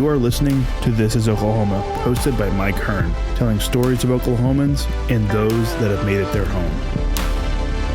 You are listening to This is Oklahoma, hosted by Mike Hearn, telling stories of Oklahomans and those that have made it their home.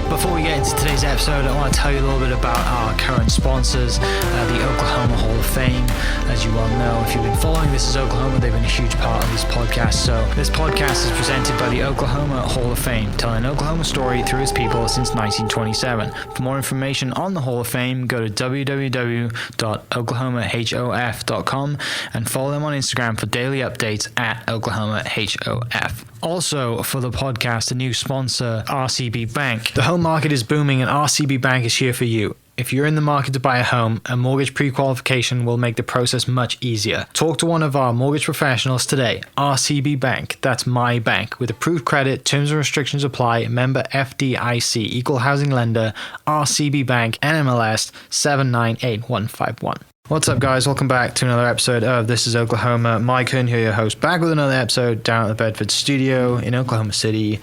Before we get into today's episode, I want to tell you a little bit about our current sponsors, the Oklahoma Hall of Fame. As you well know, if you've been following This is Oklahoma, they've been a huge part of this podcast. So this podcast is presented by the Oklahoma Hall of Fame, telling an Oklahoma story through its people since 1927. For more information on the Hall of Fame, go to www.oklahomahof.com and follow them on Instagram for daily updates at oklahomahof. Also, for the podcast, a new sponsor, RCB Bank. The home market is booming and RCB Bank is here for you. If you're in the market to buy a home, a mortgage pre-qualification will make the process much easier. Talk to one of our mortgage professionals today. RCB Bank, that's my bank. With approved credit, terms and restrictions apply. Member FDIC, Equal Housing Lender, RCB Bank, NMLS 798151. What's up, guys? Welcome back to another episode of This is Oklahoma. Mike Hearn here, your host, back with another episode down at the Bedford studio in Oklahoma City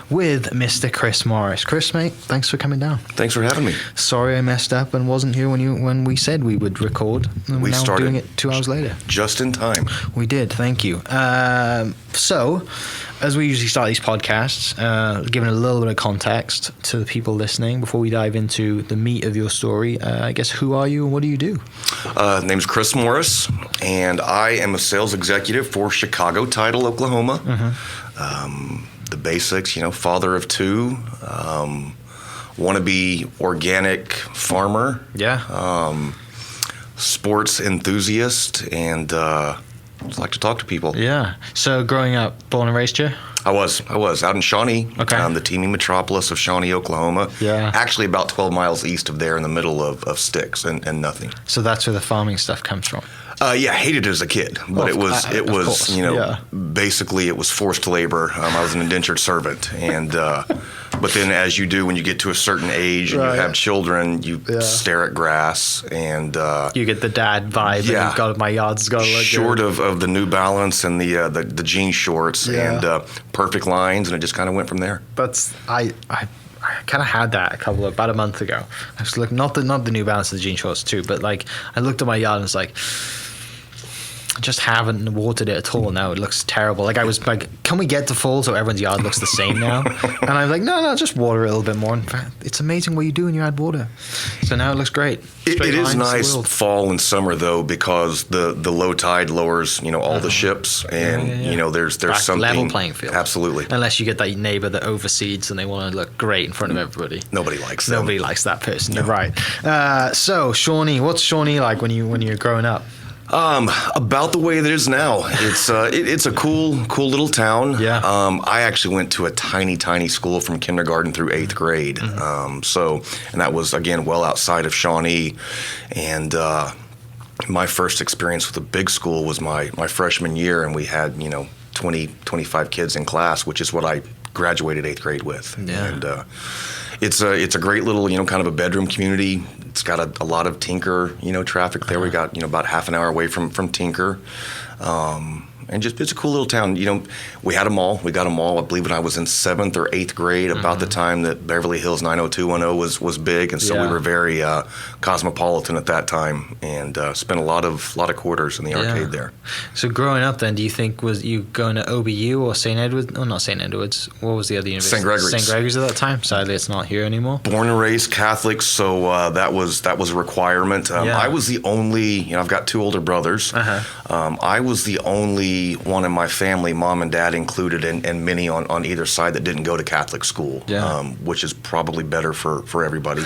with Mr. Chris Morris. Chris, mate, thanks for coming down. Thanks for having me. Sorry I messed up and wasn't here when we said we would record. And we now started doing it 2 hours later. Just in time. We did, thank you. So, as we usually start these podcasts, giving a little bit of context to the people listening before we dive into the meat of your story, I guess, who are you and what do you do? Name's Chris Morris, and I am a sales executive for Chicago Title, Oklahoma. Mm-hmm. The basics, father of two, wannabe organic farmer. Yeah. Sports enthusiast, and just like to talk to people. Yeah. So growing up, born and raised here? I was out in Shawnee, okay. The teeming metropolis of Shawnee, Oklahoma. Yeah. Actually about 12 miles east of there in the middle of sticks and nothing. So that's where the farming stuff comes from? Yeah, hated it as a kid, but it was basically it was forced labor. I was an indentured servant, and but then as you do when you get to a certain age and you have children, you stare at grass and you get the dad vibe. Yeah, and you've got my yard's got to look short good. of the New Balance and the jean shorts and perfect lines, and it just kind of went from there. But I kind of had that about a month ago. I was looking, not the New Balance and the jean shorts too, but like I looked at my yard and it's like, I just haven't watered it at all now. It looks terrible. Like I was like, can we get to fall so everyone's yard looks the same now? And I was like, no, just water it a little bit more. In fact, it's amazing what you do when you add water. So now it looks great. It is nice fall and summer though, because the low tide lowers all the ships, and there's something level playing field. Absolutely. Unless you get that neighbor that overseeds and they want to look great in front of everybody. Nobody likes them. Nobody likes that person. No. You're right. So Shawnee, what's Shawnee like when you're growing up? About the way it is now. It's a cool little town. Yeah. I actually went to a tiny school from kindergarten through 8th grade. Mm-hmm. And that was again well outside of Shawnee, and my first experience with a big school was my freshman year, and we had 25 kids in class, which is what I graduated 8th grade with. Yeah. And it's a great little kind of a bedroom community. It's got a lot of Tinker traffic there. We got about half an hour away from Tinker, and just it's a cool little town. We had a mall. We got a mall. I believe when I was in 7th or 8th grade, about the time that Beverly Hills 90210 was big, and so we were very cosmopolitan at that time, and spent a lot of quarters in the arcade there. So growing up, then, do you think was you going to OBU or St. Edwards? Oh, not St. Edwards. What was the other university? St. Gregory's. St. Gregory's at that time. Sadly, it's not here anymore. Born and raised Catholic, so that was a requirement. I was the only. I've got 2 older brothers. I was the only one in my family, mom and dad included, and many on either side, that didn't go to Catholic school, which is probably better for everybody.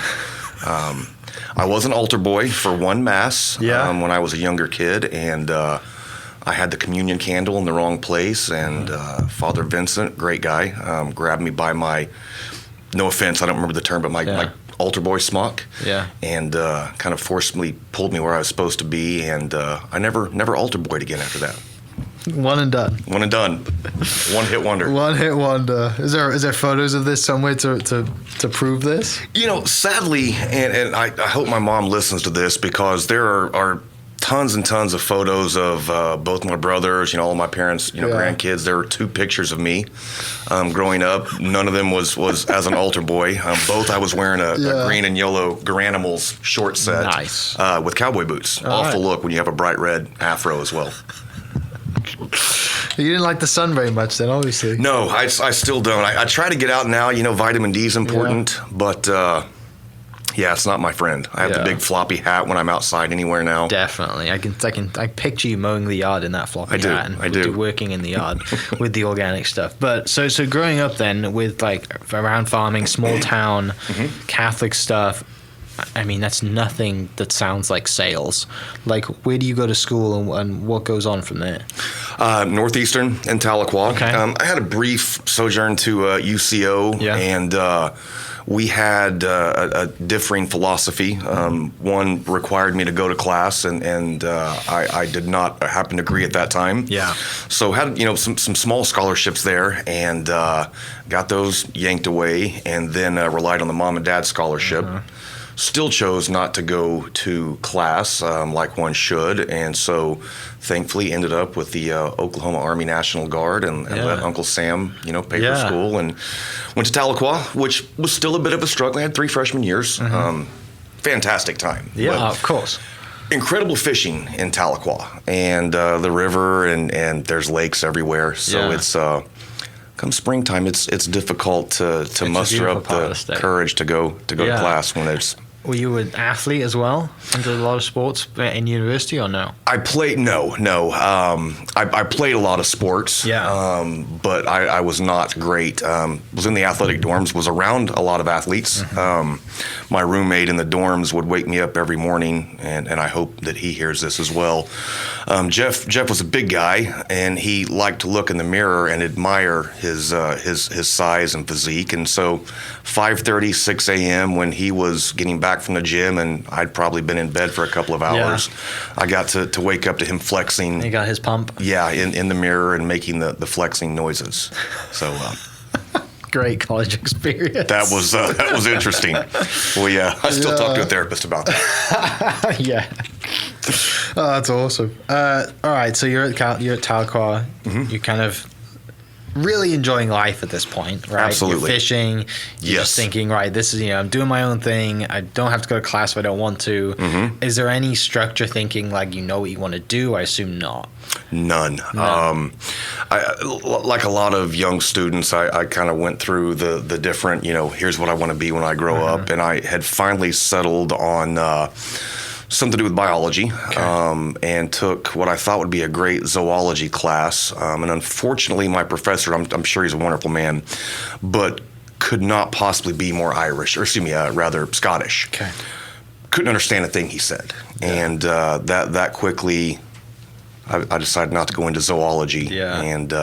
I was an altar boy for one mass when I was a younger kid, and I had the communion candle in the wrong place, and Father Vincent, great guy, grabbed me by my, no offense, I don't remember the term, but my altar boy smock, and kind of forcibly pulled me where I was supposed to be, and I never altar boyed again after that. One and done. One and done. One hit wonder. One hit wonder. Is there photos of this somewhere to prove this? Sadly, and I hope my mom listens to this, because there are tons and tons of photos of both my brothers, all my parents, grandkids. There were 2 pictures of me growing up. None of them was as an altar boy. Both I was wearing a green and yellow Garanimals short set with cowboy boots. Awful look when you have a bright red afro as well. You didn't like the sun very much then, obviously. No, I still don't. I try to get out now. Vitamin D is important, but it's not my friend. I have the big floppy hat when I'm outside anywhere now. Definitely, I picture you mowing the yard in that floppy hat. I do. Working in the yard with the organic stuff. But so growing up then with around farming, small town, Catholic stuff. I mean, that's nothing that sounds like sales. Where do you go to school and what goes on from there? Northeastern in Tahlequah. Okay. I had a brief sojourn to UCO, and we had a differing philosophy. One required me to go to class, and I did not happen to agree at that time. Yeah. So had some small scholarships there, and got those yanked away, and then relied on the mom and dad scholarship. Still chose not to go to class like one should, and so thankfully ended up with the Oklahoma Army National Guard and let Uncle Sam, pay for school, and went to Tahlequah, which was still a bit of a struggle. I had 3 freshman years. Fantastic time. Yeah, of course. Incredible fishing in Tahlequah, and the river, and there's lakes everywhere. So it's come springtime, it's difficult to muster up the courage to go to class when it's. Were you an athlete as well? And did a lot of sports in university or no? I played no. I played a lot of sports. But I was not great. Was in the athletic dorms. Was around a lot of athletes. My roommate in the dorms would wake me up every morning, and I hope that he hears this as well. Jeff was a big guy, and he liked to look in the mirror and admire his size and physique. And so, 5:30, 6 a.m. when he was getting back from the gym, and I'd probably been in bed for a couple of hours. I got to wake up to him flexing. He got his pump. Yeah, in the mirror and making the flexing noises. So. Great college experience. That was interesting. Well, I still talk to a therapist about that. Yeah. Oh, that's awesome. All right, so you're at Tahlequah. You're kind of really enjoying life at this point, right? Absolutely. You're fishing. You're just thinking, right, this is, I'm doing my own thing. I don't have to go to class if I don't want to. Is there any structure thinking, what you want to do? I assume not. None. Like a lot of young students, I kind of went through the different, here's what I want to be when I grow up. And I had finally settled on something to do with biology, and took what I thought would be a great zoology class. And unfortunately, my professor, I'm sure he's a wonderful man, but could not possibly be more Irish, or rather Scottish. Okay. Couldn't understand a thing he said. And that quickly, I decided not to go into zoology, and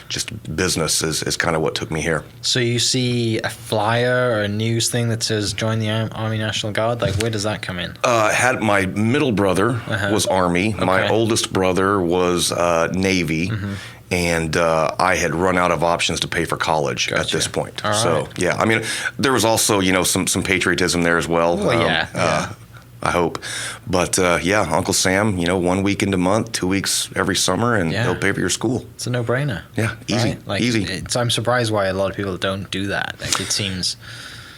just business is kind of what took me here. So you see a flyer or a news thing that says join the Army National Guard? Where does that come in? Had my middle brother was Army. Okay. My oldest brother was Navy. And I had run out of options to pay for college at this point. All right. So, there was also, some patriotism there as well. I hope. But Uncle Sam, 1 weekend a month, 2 weeks every summer, and he'll pay for your school. It's a no-brainer. Yeah, easy. Right? Easy. I'm surprised why a lot of people don't do that. It seems.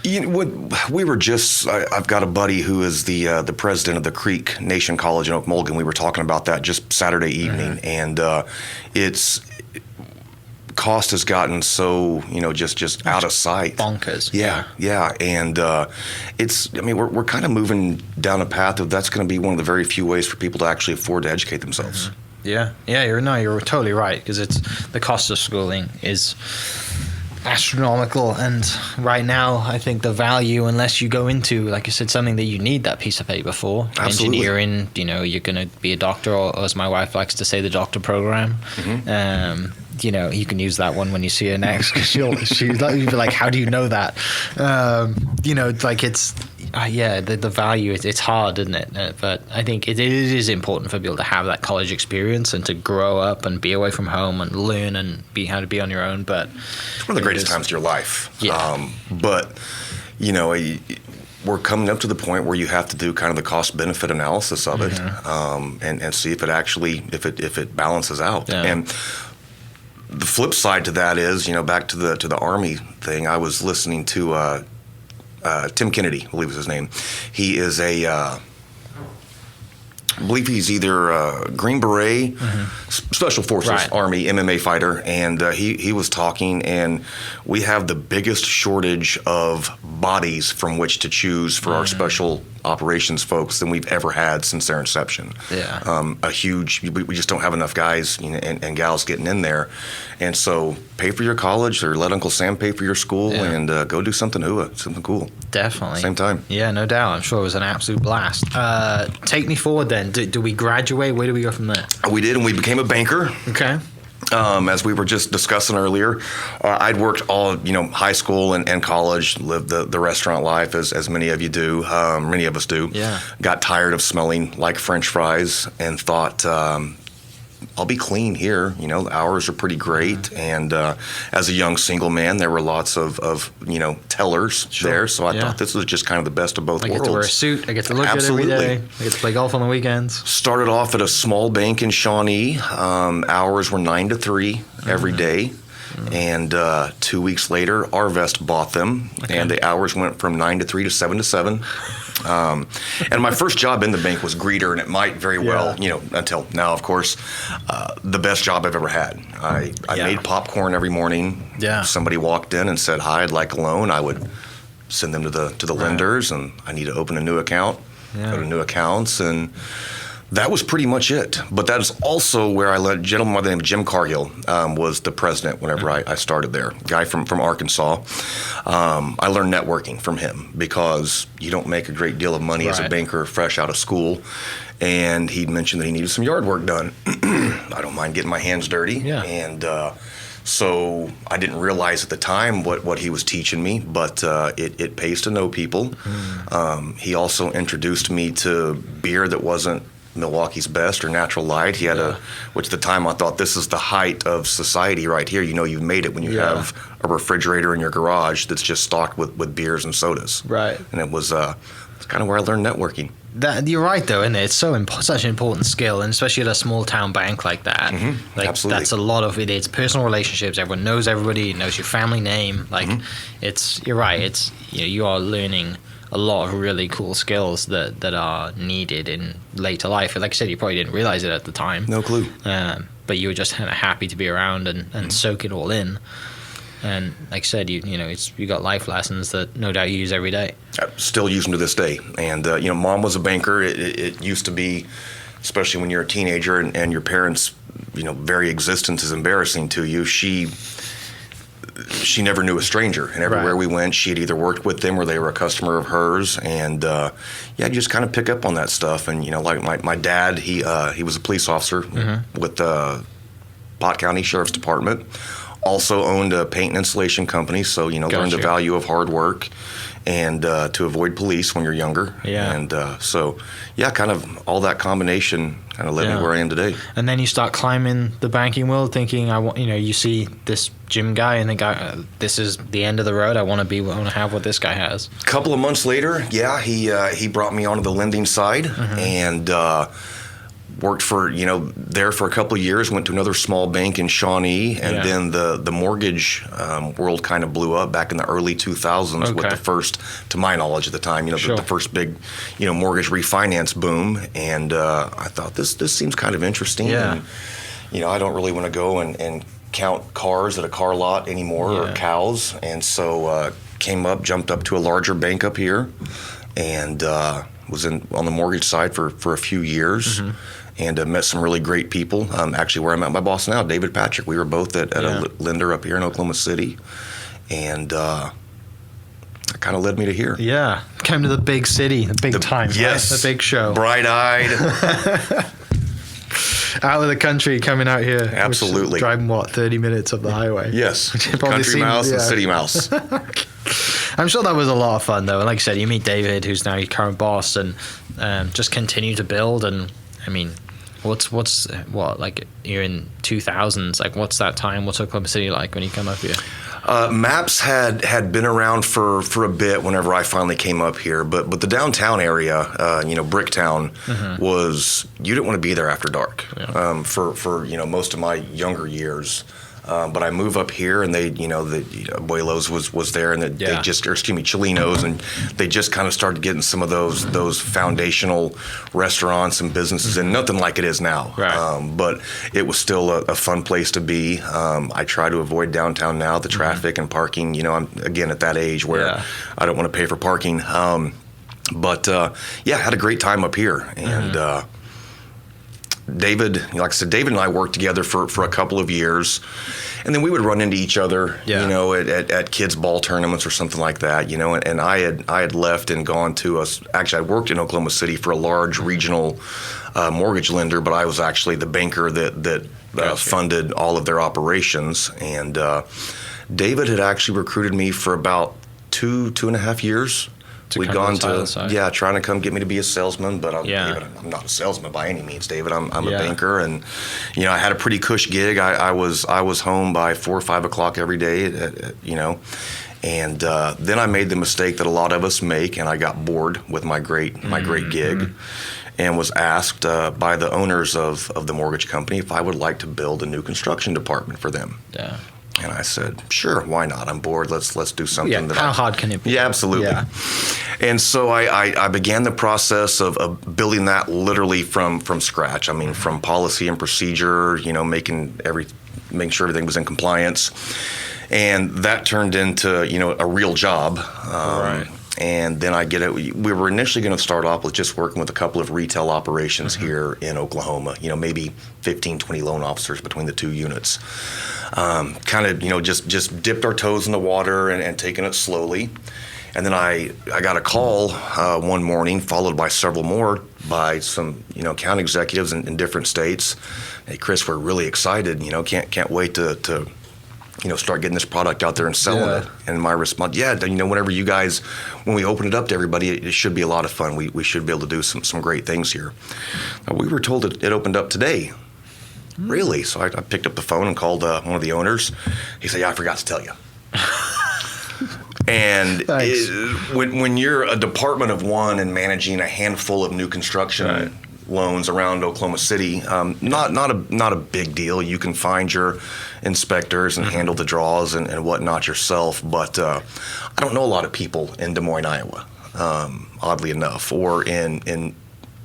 We were just. I've got a buddy who is the president of the Creek Nation College in Okmulgee. We were talking about that just Saturday evening, and it's. Cost has gotten so just out of sight. Bonkers. Yeah, and it's. We're kind of moving down a path of that's going to be one of the very few ways for people to actually afford to educate themselves. Yeah. You're totally right, because it's the cost of schooling is astronomical, and right now I think the value, unless you go into, like you said, something that you need that piece of paper for, Absolutely. engineering, you're going to be a doctor, or as my wife likes to say, the doctor program. You can use that one when you see her next, because she'll be like, how do you know that? It's the value, it's hard, isn't it? But I think it is important for people to have that college experience and to grow up and be away from home and learn and be how to be on your own. But it's one of the greatest times of your life. Yeah. But we're coming up to the point where you have to do kind of the cost benefit analysis of it, and see if it actually if it balances out. Yeah. And the flip side to that is, back to the Army thing. I was listening to Tim Kennedy, I believe was his name. He is I believe he's either Green Beret, Special Forces, Army, MMA fighter, and he was talking, and we have the biggest shortage of bodies from which to choose for our special operations folks than we've ever had since their inception. Yeah. We just don't have enough guys and gals getting in there, and so pay for your college or let Uncle Sam pay for your school and go do something something cool. Definitely. Same time. Yeah, no doubt. I'm sure it was an absolute blast. Take me forward then. Do we graduate? Where do we go from there? We did, and we became a banker. Okay. As we were just discussing earlier, I'd worked all high school and college, lived the restaurant life as many of you do, many of us do. Yeah. Got tired of smelling like French fries and thought, I'll be clean here. The hours are pretty great, and as a young single man, there were lots of tellers there. So I thought this was just kind of the best of both worlds. I get to wear a suit. I get to look good every day. I get to play golf on the weekends. Started off at a small bank in Shawnee. Hours were 9 to 3 every day. And 2 weeks later, Arvest bought them, and the hours went from 9 to 3 to 7 to 7. And my first job in the bank was greeter, and it might very well, until now, of course, the best job I've ever had. I made popcorn every morning. Yeah. Somebody walked in and said, "Hi, I'd like a loan." I would send them to the lenders, and I need to open a new account. Go to new accounts, and that was pretty much it. But that is also where I learned. A gentleman by the name of Jim Cargill was the president whenever I started there. Guy from Arkansas. I learned networking from him because you don't make a great deal of money as a banker fresh out of school. And he mentioned that he needed some yard work done. I don't mind getting my hands dirty. Yeah. And so I didn't realize at the time what he was teaching me, but it pays to know people. He also introduced me to beer that wasn't Milwaukee's Best or Natural Light. He had which at the time I thought, this is the height of society right here. You've made it when you have a refrigerator in your garage that's just stocked with beers and sodas. Right. And it was it's kind of where I learned networking. You're right, though, isn't it? It's such an important skill, and especially at a small town bank like that. Absolutely. That's a lot of it. It's personal relationships. Everyone knows everybody, knows your family name. You're right. It's you are learning a lot of really cool skills that are needed in later life. Like I said, you probably didn't realize it at the time. No clue. But you were just kind of happy to be around and soak it all in. And like I said, you got life lessons that no doubt you use every day. I still use them to this day. And Mom was a banker. It used to be, especially when you're a teenager and your parents' very existence is embarrassing to you. She never knew a stranger, and everywhere we went, she had either worked with them or they were a customer of hers. And you just kind of pick up on that stuff. And like my dad, he was a police officer with the Pot County Sheriff's Department. Also owned a paint and installation company, so learned the value of hard work and to avoid police when you're younger. Yeah. And kind of all that combination kind of led me where I am today. And then you start climbing the banking world, thinking, you see this Jim guy and think, this is the end of the road. I want to have what this guy has. A couple of months later, he brought me onto the lending side and worked for there for a couple of years. Went to another small bank in Shawnee, and then the mortgage world kind of blew up back in the early 2000s with the first, to my knowledge at the time, the first big mortgage refinance boom. And I thought this seems kind of interesting. Yeah. And, I don't really want to go and count cars at a car lot anymore or cows, and so jumped up to a larger bank up here, and was on the mortgage side for a few years. And met some really great people. Actually, where I met my boss now, David Patrick. We were both at a lender up here in Oklahoma City. And that kind of led me to here. Yeah. Came to the big city, the big time. Yes. Right? The big show. Bright-eyed. Out of the country, coming out here. Absolutely. Driving, 30 minutes up the highway? Yes. Country mouse and city mouse. I'm sure that was a lot of fun, though. And like I said, you meet David, who's now your current boss, and just continue to build. And, I mean, like you're in 2000s, like what's that time, what's Oklahoma City like when you come up here? Maps had been around for a bit whenever I finally came up here, but the downtown area, Bricktown, was, you didn't want to be there after dark. Yeah. For most of my younger years. But I move up here, and the Abuelos was there, and Chilinos, and they just kind of started getting some of those foundational restaurants and businesses, and nothing like it is now. Right. But it was still a fun place to be. I try to avoid downtown now, the traffic and parking. I'm again at that age where I don't want to pay for parking. But had a great time up here, and. David, like I said, David and I worked together for a couple of years, and then we would run into each other, at kids' ball tournaments or something like that, And I had left and gone to I worked in Oklahoma City for a large regional mortgage lender, but I was actually the banker that funded all of their operations. And David had actually recruited me for about 2.5 years. We'd gone to trying to come get me to be a salesman, but David, I'm not a salesman by any means, David. I'm a banker, and I had a pretty cush gig. I was home by 4 or 5 o'clock every day, and then I made the mistake that a lot of us make, and I got bored with my great gig, and was asked by the owners of the mortgage company if I would like to build a new construction department for them. Yeah. And I said, sure, why not? I'm bored. Let's do something. Yeah, how hard can it be? Yeah, absolutely. Yeah. And so I began the process of building that literally from scratch. I mean, from policy and procedure, making sure everything was in compliance. And that turned into, a real job. Right. And then we were initially going to start off with just working with a couple of retail operations here in Oklahoma, maybe 15, 20 loan officers between the two units. Just dipped our toes in the water and taking it slowly. And then I got a call one morning, followed by several more by some, account executives in different states. Hey, Chris, we're really excited, can't wait to start getting this product out there and selling it. And my response, whenever you guys, when we open it up to everybody, it should be a lot of fun. We should be able to do some great things here. We were told it opened up today. Really? So I picked up the phone and called one of the owners. He said, I forgot to tell you. And when you're a department of one and managing a handful of new construction loans around Oklahoma City, not a big deal. You can find your inspectors and handle the draws and whatnot yourself. But I don't know a lot of people in Des Moines, Iowa, oddly enough, or in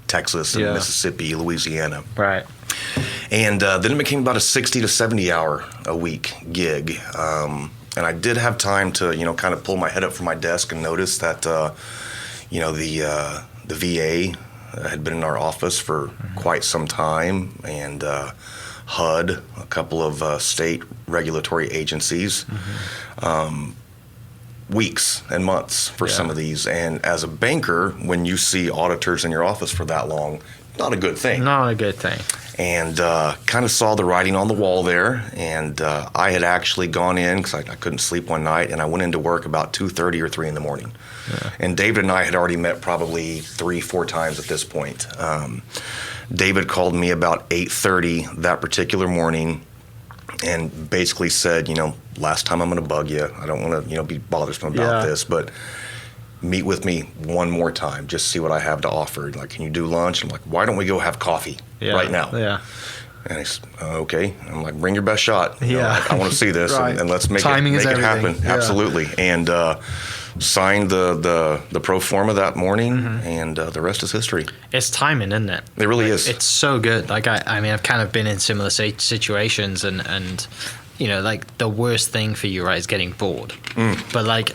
Texas and Mississippi, Louisiana. Right. And then it became about a 60 to 70 hour a week gig. And I did have time to, kind of pull my head up from my desk and notice that, the VA had been in our office for quite some time, and HUD, a couple of state regulatory agencies, weeks and months for some of these. And as a banker, when you see auditors in your office for that long, not a good thing. Not a good thing. And kind of saw the writing on the wall there. And I had actually gone in because I couldn't sleep one night, and I went into work about 2:30 or 3 in the morning. Yeah. And David and I had already met probably 3-4 times at this point. David called me about 8:30 that particular morning and basically said, last time I'm going to bug you. I don't want to, be bothersome about this, but meet with me one more time, just see what I have to offer. Like, can you do lunch? I'm like, why don't we go have coffee right now? Yeah. And he's okay. I'm like, bring your best shot. I want to see this, and let's make it happen. Yeah. Absolutely. And signed the pro forma that morning, and the rest is history. It's timing, isn't it? It really is. It's so good. Like I mean, I've kind of been in similar situations, and like the worst thing for you, right, is getting bored. But like,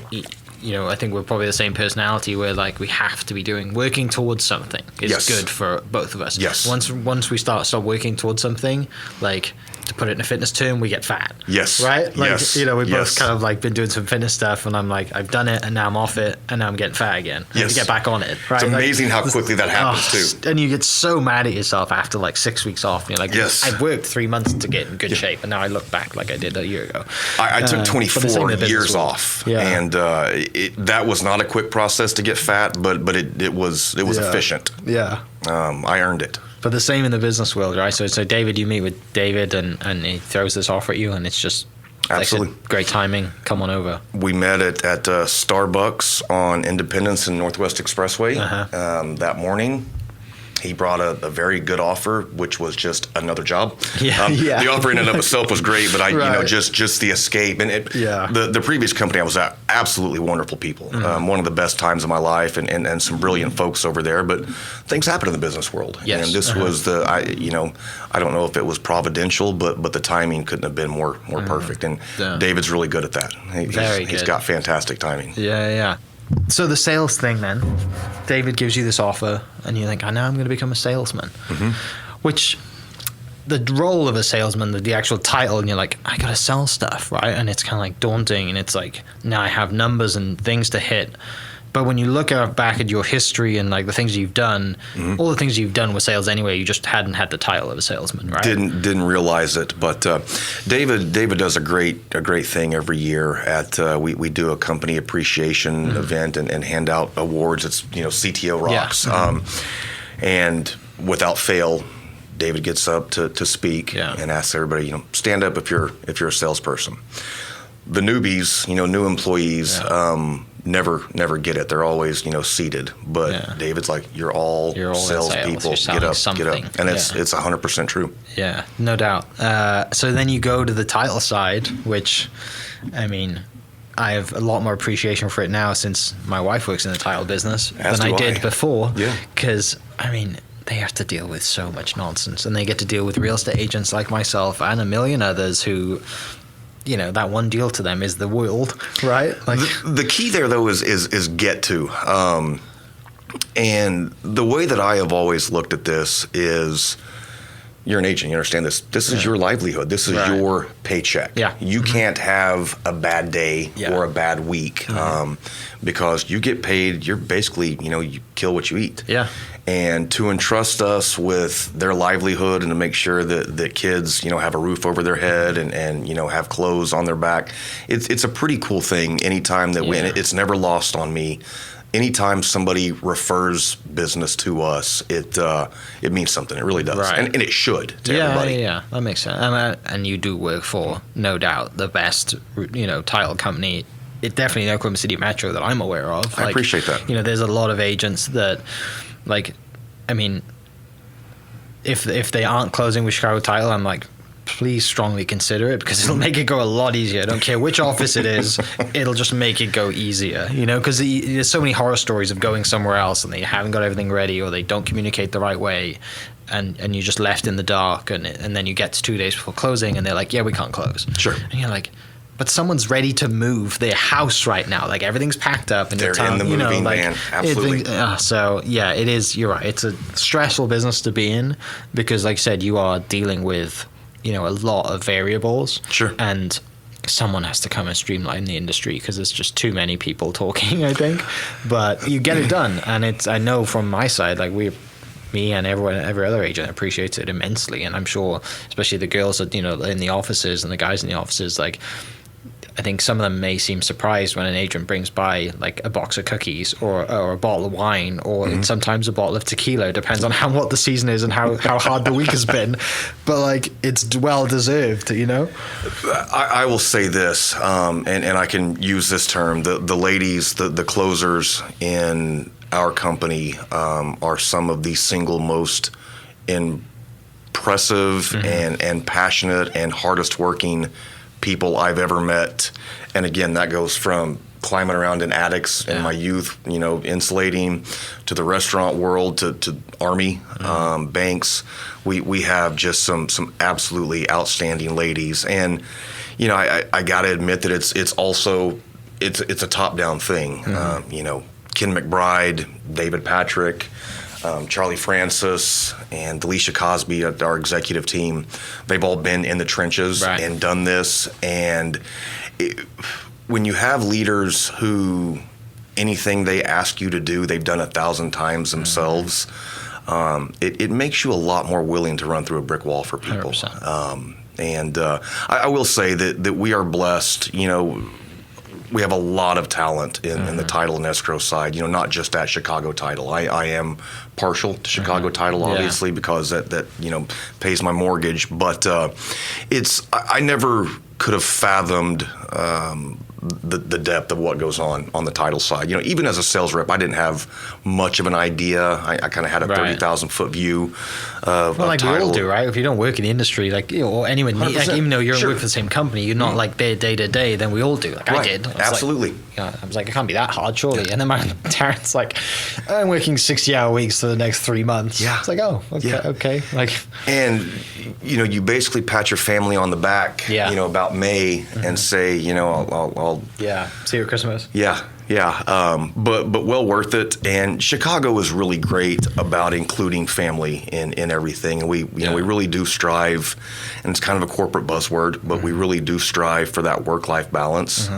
I think we're probably the same personality where like we have to be working towards something is good for both of us. Yes. Once we start working towards something, like, to put it in a fitness term, we get fat. Yes. Right? Like, we both kind of like been doing some fitness stuff, and I'm like, I've done it, and now I'm off it, and now I'm getting fat again. Yes. To get back on it. Right? It's amazing how quickly that happens too. And you get so mad at yourself after like 6 weeks off. And you're like, I worked 3 months to get in good shape, and now I look back like I did a year ago. I took 24 years off, and that was not a quick process to get fat, but it was efficient. Yeah. I earned it. But the same in the business world, right? So David, you meet with David, and he throws this offer at you, and it's just Absolutely. They said, great timing. Come on over. We met at Starbucks on Independence and Northwest Expressway that morning. He brought a very good offer, which was just another job. The offer in and of itself was great, but just the escape and the previous company I was at, absolutely wonderful people. One of the best times of my life, and some brilliant folks over there. But things happen in the business world, and this was I don't know if it was providential, but the timing couldn't have been more perfect. And David's really good at that. He's got fantastic timing. Yeah. So the sales thing then, David gives you this offer and you think, I know I'm going to become a salesman, which the role of a salesman, the actual title, and you're like, I got to sell stuff, right? And it's kind of like daunting, and it's like, now I have numbers and things to hit. But when you look back at your history and like the things you've done, all the things you've done with sales anyway, you just hadn't had the title of a salesman, right? Didn't realize it, but David does a great thing every year. At we do a company appreciation event and hand out awards. It's CTO Rocks, and without fail, David gets up to speak and asks everybody, stand up if you're a salesperson. The newbies, new employees. Never get it. They're always, seated. But David's like, you're all salespeople. Get up. And it's 100% true. Yeah, no doubt. So then you go to the title side, which, I mean, I have a lot more appreciation for it now since my wife works in the title business than I did before. Yeah. Because, I mean, they have to deal with so much nonsense. And they get to deal with real estate agents like myself and a million others who... that one deal to them is the world, right? Like the key there, though, is get to. And the way that I have always looked at this is, you're an agent. You understand this. This is your livelihood. This is your paycheck. Yeah. You can't have a bad day or a bad week because you get paid. You're basically, you kill what you eat. Yeah. And to entrust us with their livelihood and to make sure that kids, have a roof over their head and have clothes on their back, it's a pretty cool thing. Anytime that it's never lost on me. Anytime somebody refers business to us, it means something. It really does, and it should to everybody. Yeah, that makes sense. And you do work for, no doubt, the best, title company. It definitely in Oklahoma City Metro that I'm aware of. I appreciate that. There's a lot of agents that. If they aren't closing with Chicago Title, I'm like, please strongly consider it because it'll make it go a lot easier. I don't care which office it is, it'll just make it go easier, because there's so many horror stories of going somewhere else and they haven't got everything ready or they don't communicate the right way and you're just left in the dark and then you get to 2 days before closing and they're like, yeah, we can't close. Sure. And you're like, but someone's ready to move their house right now. Like everything's packed up and they're in the moving van. Absolutely. So yeah, it is. You're right. It's a stressful business to be in because, like I said, you are dealing with a lot of variables. Sure. And someone has to come and streamline the industry because there's just too many people talking. I think, but you get it done, and I know from my side, like me and every other agent appreciates it immensely, and I'm sure, especially the girls that in the offices and the guys in the offices, like. I think some of them may seem surprised when an agent brings by like a box of cookies or a bottle of wine or sometimes a bottle of tequila. It depends on what the season is and how hard the week has been. But like it's well deserved, I will say this, and I can use this term. The ladies, the closers in our company are some of the single most impressive and passionate and hardest working people I've ever met. And again, that goes from climbing around in attics in my youth, insulating, to the restaurant world, to Army, banks. We have just some absolutely outstanding ladies. And, I got to admit that it's also a top-down thing. Ken McBride, David Patrick, Charlie Francis, and Delisha Cosby, our executive team, they've all been in the trenches and done this. And when you have leaders who anything they ask you to do, they've done 1,000 times themselves, it makes you a lot more willing to run through a brick wall for people. I will say that we are blessed, we have a lot of talent in the title and escrow side, not just at Chicago Title. I am partial to Chicago Title, obviously, because that pays my mortgage. But I never could have fathomed the depth of what goes on the title side. Even as a sales rep, I didn't have much of an idea. I kind of had a 30,000 foot view of like title. we all do, right? If you don't work in the industry, or anyone, even though you're Sure. with the same company, you're not like there day to day. Then we all do. Like Right. I did. Absolutely. I was like, it can't be that hard, surely. And then my Taryn's like, I'm working 60-hour weeks for the next 3 months. Yeah. It's like, oh, okay, Yeah. okay. Like, and you basically pat your family on the back. Yeah. About May and say, I'll see you at Christmas. Yeah. But well worth it. And Chicago is really great about including family in everything. And we really do strive, and it's kind of a corporate buzzword, but we really do strive for that work-life balance.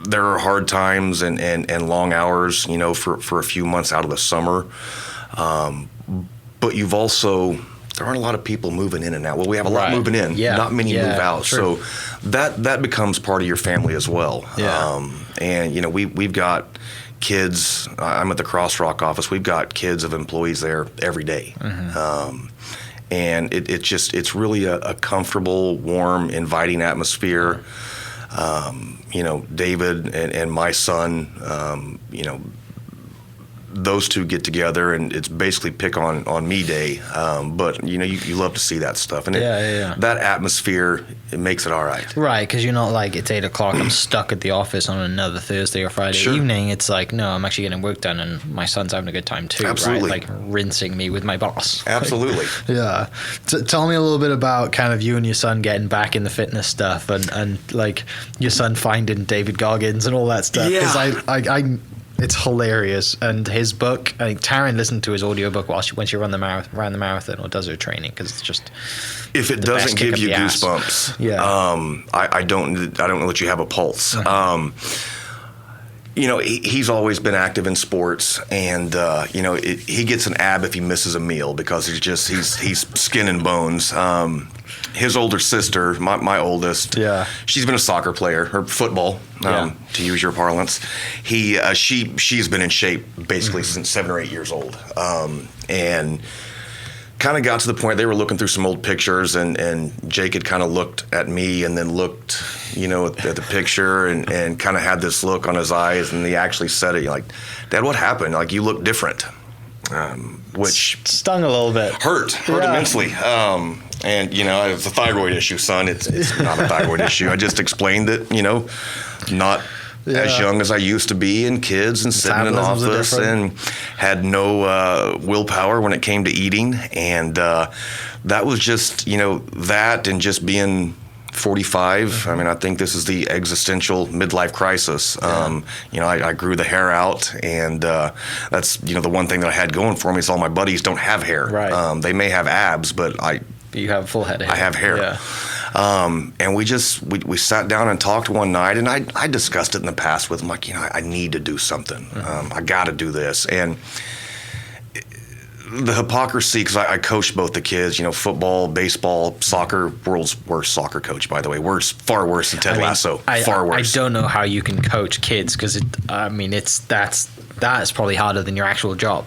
There are hard times and long hours, for a few months out of the summer. But there aren't a lot of people moving in and out. Well, we have a lot moving in, not many move out. True. So that becomes part of your family as well. Yeah. And we've got kids. I'm at the Crossrock office. We've got kids of employees there every day. And it's really a comfortable, warm, inviting atmosphere. David and my son, those two get together, and it's basically pick on me day. But you love to see that stuff, and that atmosphere, it makes it all right. Right, because you're not like it's 8 o'clock. I'm stuck at the office on another Thursday or Friday evening. It's like, no, I'm actually getting work done, and my son's having a good time too. Absolutely. Right? Like rinsing me with my boss. Absolutely. Yeah. Tell me a little bit about kind of you and your son getting back in the fitness stuff, and like your son finding David Goggins and all that stuff. Because I it's hilarious. And his book, I think Taryn listened to his audiobook when she ran the marathon or does her training, because it's just, if it doesn't give you goosebumps, I don't know that you have a pulse. He's always been active in sports, and he gets an ab if he misses a meal, because he's skin and bones. His older sister, my oldest, she's been a soccer player, or football, to use your parlance. She's been in shape basically since 7 or 8 years old, and kind of got to the point they were looking through some old pictures, and Jake had kind of looked at me and then looked, at the picture, and kind of had this look on his eyes, and he actually said it, like, "Dad, what happened? Like, you look different," which stung a little bit, hurt immensely. And it's a thyroid issue, son. It's not a thyroid issue. I just explained it, not as young as I used to be, and kids, and sitting in an office, and had no willpower when it came to eating. And that was just, that, and just being 45. I mean, I think this is the existential midlife crisis. I grew the hair out, and that's, the one thing that I had going for me is all my buddies don't have hair. Right. They may have abs, but you have a full head of hair. I have hair. Yeah. And we sat down and talked one night, and I discussed it in the past with him, like, I need to do something. I got to do this. And the hypocrisy, because I coached both the kids, football, baseball, soccer. World's worst soccer coach, by the way. Far worse than Ted Lasso. Far worse. I don't know how you can coach kids, because that's probably harder than your actual job.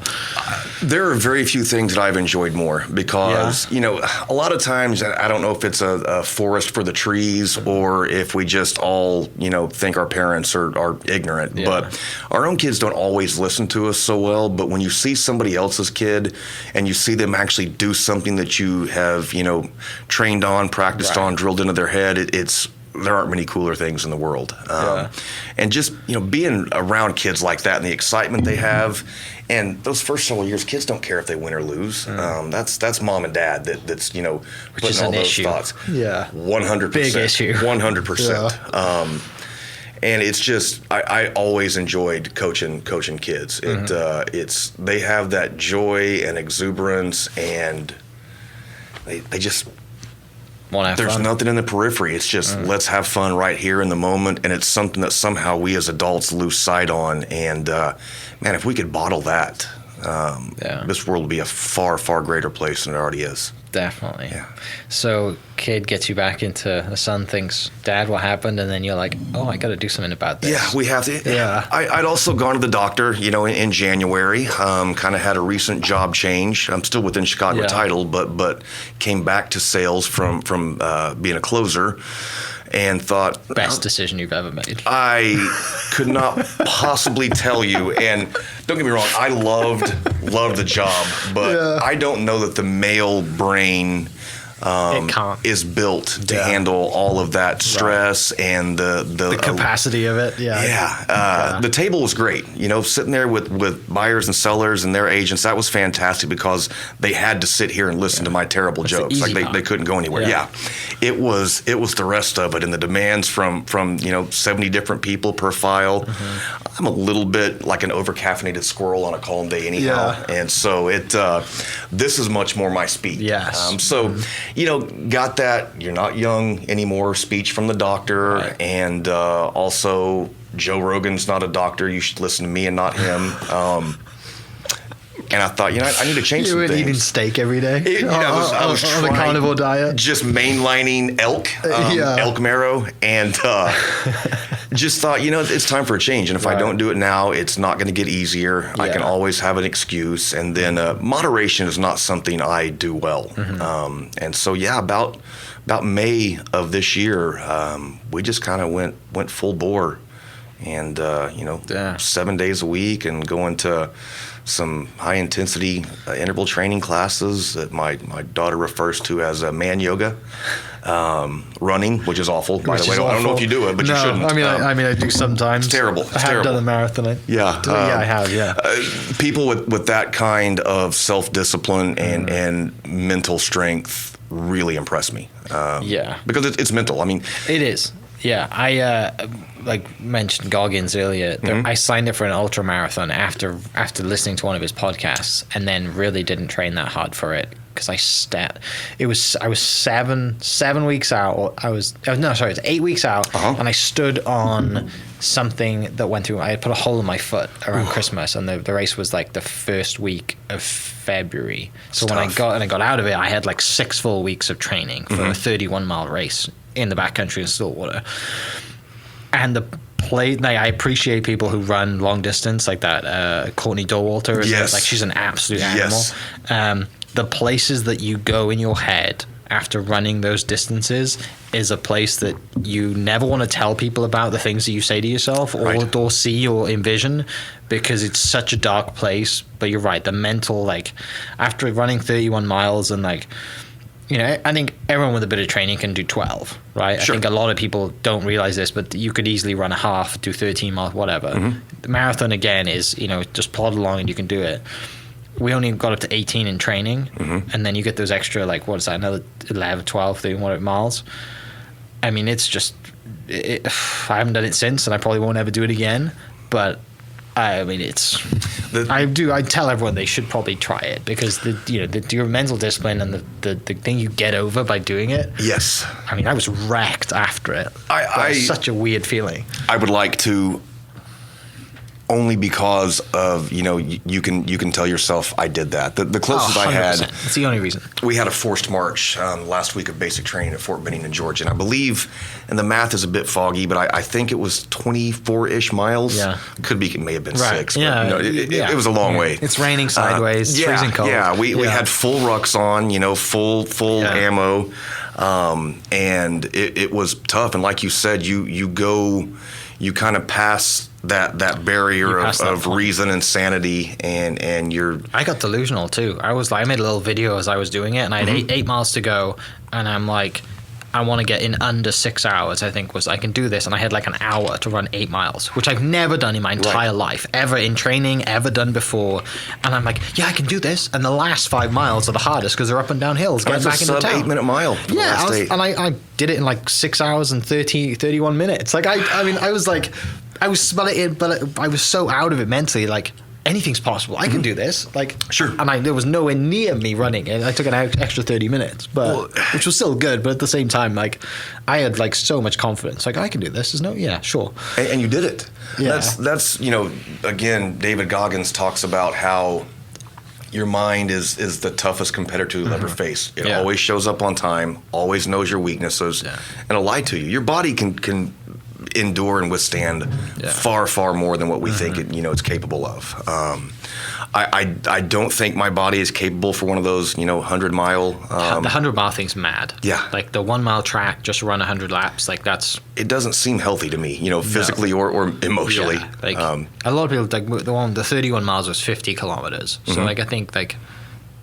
There are very few things that I've enjoyed more, because, a lot of times, I don't know if it's a forest for the trees, or if we just all, think our parents are ignorant. Yeah. But our own kids don't always listen to us so well. But when you see somebody else's kid and you see them actually do something that you have, trained on, practiced on, drilled into their head, there aren't many cooler things in the world. And just, being around kids like that, and the excitement they have, and those first several years, kids don't care if they win or lose. That's mom and dad that's, Which putting is all an those issue. thoughts. 100%. Big issue. 100%. Yeah. And it's just, I always enjoyed coaching kids. They have that joy and exuberance, and they just, there's nothing in the periphery. It's just, let's have fun right here in the moment. And it's something that somehow we as adults lose sight on. And man, if we could bottle that, this world would be a far, far greater place than it already is. Definitely. Yeah. So kid gets you back into, the son thinks, Dad, what happened? And then you're like, oh, I got to do something about this. Yeah, we have to. Yeah. I'd also gone to the doctor, in January. Kind of had a recent job change. I'm still within Chicago title, but came back to sales from being a closer. And thought, best decision you've ever made. I could not possibly tell you. And don't get me wrong, I loved the job, but I don't know that the male brain is built to handle all of that stress and the capacity of it. The table was great. Sitting there with buyers and sellers and their agents, that was fantastic because they had to sit here and listen to my terrible jokes. Like they couldn't go anywhere. It was the rest of it, and the demands from 70 different people per file. I'm a little bit like an over-caffeinated squirrel on a calm day anyhow, and so this is much more my speed. Got that "you're not young anymore" speech from the doctor, and also Joe Rogan's not a doctor. You should listen to me and not him. And I thought, I need to change some things. You were eating steak every day? I was on the carnivore diet? Just mainlining elk marrow, and just thought, it's time for a change. And if I don't do it now, it's not going to get easier. I can always have an excuse. And then moderation is not something I do well. And so, about May of this year, we just kind of went full bore. And, 7 days a week and going to some high-intensity interval training classes that my daughter refers to as man yoga, running, which is awful, by the way. I don't know if you do it, but you shouldn't. I mean, I do sometimes. It's terrible. I have done a marathon. I have, people with that kind of self-discipline and mental strength really impress me. Because it's mental. It is. Yeah, I mentioned Goggins earlier. I signed up for an ultra marathon after listening to one of his podcasts, and then really didn't train that hard for it because I was 7 weeks out. It's 8 weeks out, and I stood on something that went through. I had put a hole in my foot around Christmas, and the race was like the first week of February. So when I got out of it, I had like 6 full weeks of training for a 31-mile race in the backcountry in Stillwater. And I appreciate people who run long distance like that. Courtney Dowalter, she's an absolute animal. The places that you go in your head after running those distances is a place that you never want to tell people about, the things that you say to yourself or see or envision, because it's such a dark place. But you're right, the mental, after running 31 miles and I think everyone with a bit of training can do 12, right? Sure. I think a lot of people don't realize this, but you could easily run a half, do 13 miles, whatever. The marathon, again, is, just plod along and you can do it. We only got up to 18 in training, and then you get those extra, another 11, 12, 13 miles. It's just, I haven't done it since, and I probably won't ever do it again, but I tell everyone they should probably try it because your mental discipline and the thing you get over by doing it. Yes. I was wrecked after it. It's such a weird feeling. I would like to, only because of you can tell yourself I did that. The closest I had. It's the only reason. We had a forced march last week of basic training at Fort Benning in Georgia, and I believe, and the math is a bit foggy, but I think it was 24-ish miles. Yeah, it may have been 6. Yeah, but, it was a long way. It's raining sideways. It's freezing cold. Yeah, we had full rucks on, full ammo, and it was tough. And like you said, you kind of pass that barrier of reason and sanity, and you're. I got delusional too. I made a little video as I was doing it, and I had 8 miles to go, and I'm like, I want to get in under 6 hours. I think I can do this, and I had an hour to run 8 miles, which I've never done in my entire life, ever in training, ever done before. And I'm like, I can do this. And the last 5 miles are the hardest because they're up and down hills. Get back into town. 8-minute mile. Yeah, I did it in 6 hours and 31 minutes. I was so out of it mentally. Anything's possible. I can do this. Sure. And there was nowhere near me running it. I took an extra 30 minutes, which was still good. But at the same time, I had so much confidence. I can do this. Sure. And you did it. Yeah. That's again, David Goggins talks about how your mind is the toughest competitor you'll ever face. It Yeah. always shows up on time, always knows your weaknesses, and it'll lie to you. Your body can endure and withstand far, far more than what we think it's capable of. I don't think my body is capable for one of those 100-mile. The 100-mile thing's mad. Yeah. Like the 1 mile track, just run 100 laps. Like that's. It doesn't seem healthy to me, physically or emotionally. Yeah. Like a lot of people, like the 31 miles was 50 kilometers. So like I think like.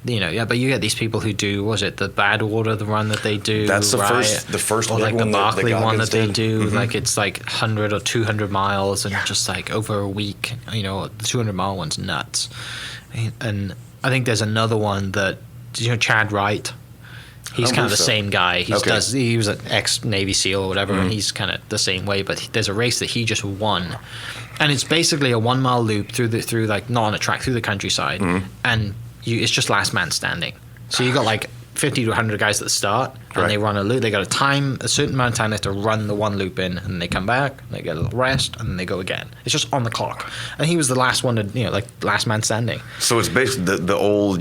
But you get these people who do, was it the Badwater, the run that they do? That's the right? first or big like one the Barkley one that they did. do. Like it's like 100 or 200 miles and just like over a week. The 200-mile one's nuts. And I think there's another one that Chad Wright. He's kind of the same guy. He was an ex-Navy SEAL or whatever, and he's kind of the same way. But there's a race that he just won, and it's basically a 1 mile loop through like not on a track, through the countryside, and it's just last man standing. So you got like 50 to 100 guys at the start, and they run a loop. They got a certain amount of time. They have to run the one loop in, and they come back. They get a little rest, and then they go again. It's just on the clock. And he was the last one to, like last man standing. So it's basically the old,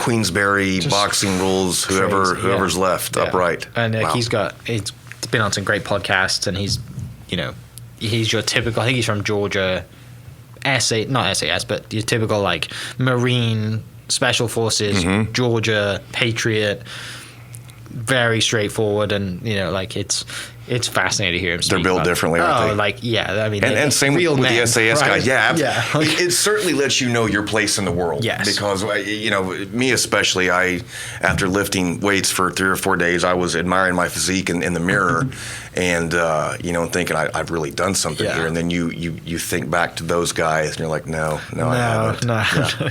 Queensberry just boxing rules. Whoever's left upright. And he's been on some great podcasts, and he's your typical. I think he's from Georgia, not SAS, but your typical like Marine. Special Forces, Georgia, Patriot, very straightforward, and it's fascinating to hear him speak. They're built differently, aren't they? I mean, and same real with men, the SAS right? guys. Yeah, yeah. It certainly lets you know your place in the world. Yes, because me especially, after lifting weights for 3 or 4 days, I was admiring my physique in the mirror, and thinking I've really done something here. And then you think back to those guys, and you're like, no, I haven't. No. Yeah.